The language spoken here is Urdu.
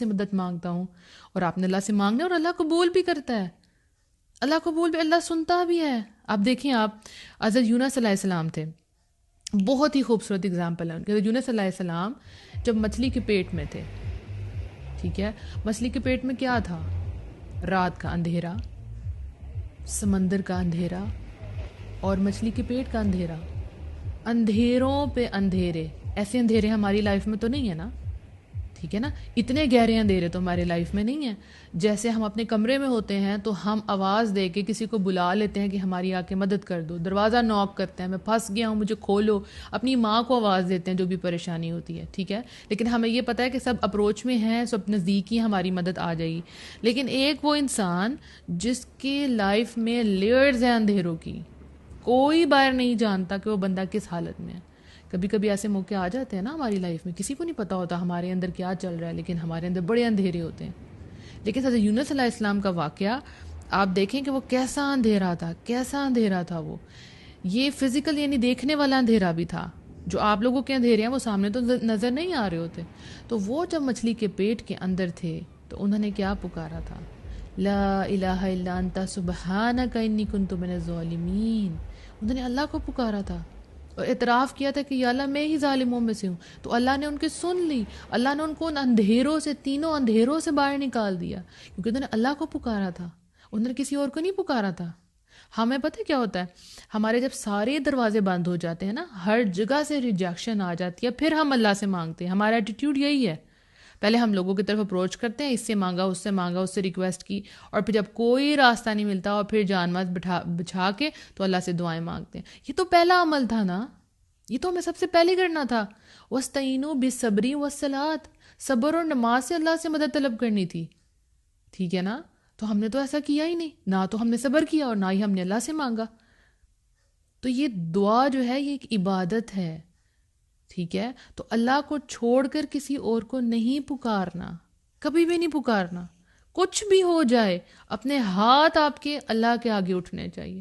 سے مدد مانگتا ہوں، اور آپ نے اللہ سے مانگنا ہے اور اللہ قبول بھی کرتا ہے، اللہ قبول بھی، اللہ سنتا بھی ہے۔ آپ دیکھیں، آپ حضرت یونس علیہ السلام تھے، بہت ہی خوبصورت اگزامپل ہے ان کے۔ یونس علیہ السلام جب مچھلی کے پیٹ میں تھے، ٹھیک ہے، مچھلی کے پیٹ میں کیا تھا؟ رات کا اندھیرا، سمندر کا اندھیرا، اور مچھلی کے پیٹ کا اندھیرا، اندھیروں پہ اندھیرے۔ ایسے اندھیرے ہماری لائف میں تو نہیں ہے نا، ٹھیک ہے نا، اتنے گہرے اندھیرے تو ہماری لائف میں نہیں ہیں۔ جیسے ہم اپنے کمرے میں ہوتے ہیں تو ہم آواز دے کے کسی کو بلا لیتے ہیں کہ ہماری آ کے مدد کر دو، دروازہ نوک کرتے ہیں، میں پھنس گیا ہوں مجھے کھولو، اپنی ماں کو آواز دیتے ہیں جو بھی پریشانی ہوتی ہے، ٹھیک ہے، لیکن ہمیں یہ پتہ ہے کہ سب اپروچ میں ہیں، سب نزدیک ہی ہماری مدد آ جائے گی۔ لیکن ایک وہ انسان جس کی لائف میں لیئرز ہیں اندھیروں کی، کوئی باہر نہیں جانتا کہ وہ بندہ کس حالت میں ہے۔ کبھی کبھی ایسے موقع آ جاتے ہیں نا ہماری لائف میں، کسی کو نہیں پتہ ہوتا ہمارے اندر کیا چل رہا ہے، لیکن ہمارے اندر بڑے اندھیرے ہوتے ہیں۔ لیکن حضرت یونس علیہ السلام کا واقعہ آپ دیکھیں کہ وہ کیسا اندھیرا تھا، کیسا اندھیرا تھا وہ، یہ فزیکل یعنی دیکھنے والا اندھیرا بھی تھا۔ جو آپ لوگوں کے اندھیرے ہیں وہ سامنے تو نظر نہیں آ رہے ہوتے۔ تو وہ جب مچھلی کے پیٹ کے اندر تھے تو انہوں نے کیا پکارا تھا؟ لا الہ الا انت سبحانک انی کنت من الظالمین۔ انہوں نے اللہ کو پکارا تھا اور اعتراف کیا تھا کہ یا اللہ میں ہی ظالموں میں سے ہوں۔ تو اللہ نے ان کی سن لی، اللہ نے ان کو ان اندھیروں سے، تینوں اندھیروں سے باہر نکال دیا، کیونکہ انہوں نے اللہ کو پکارا تھا، انہوں نے کسی اور کو نہیں پکارا تھا۔ ہمیں پتہ کیا ہوتا ہے، ہمارے جب سارے دروازے بند ہو جاتے ہیں نا، ہر جگہ سے ریجیکشن آ جاتی ہے، پھر ہم اللہ سے مانگتے ہیں۔ ہمارا ایٹیٹیوڈ یہی ہے، پہلے ہم لوگوں کی طرف اپروچ کرتے ہیں، اس سے مانگا، اس سے مانگا، اس سے ریکویسٹ کی، اور پھر جب کوئی راستہ نہیں ملتا اور پھر جان مات بچھا کے تو اللہ سے دعائیں مانگتے ہیں۔ یہ تو پہلا عمل تھا نا، یہ تو ہمیں سب سے پہلے کرنا تھا۔ وَاسْتَعِينُوا بِالصَّبْرِ وَالصَّلَاةِ، صبر اور نماز سے اللہ سے مدد طلب کرنی تھی، ٹھیک ہے نا۔ تو ہم نے تو ایسا کیا ہی نہیں، نہ تو ہم نے صبر کیا اور نہ ہی ہم نے اللہ سے مانگا۔ تو یہ دعا جو ہے یہ ایک عبادت ہے، ٹھیک ہے۔ تو اللہ کو چھوڑ کر کسی اور کو نہیں پکارنا، کبھی بھی نہیں پکارنا، کچھ بھی ہو جائے اپنے ہاتھ آپ کے اللہ کے آگے اٹھنے چاہیے۔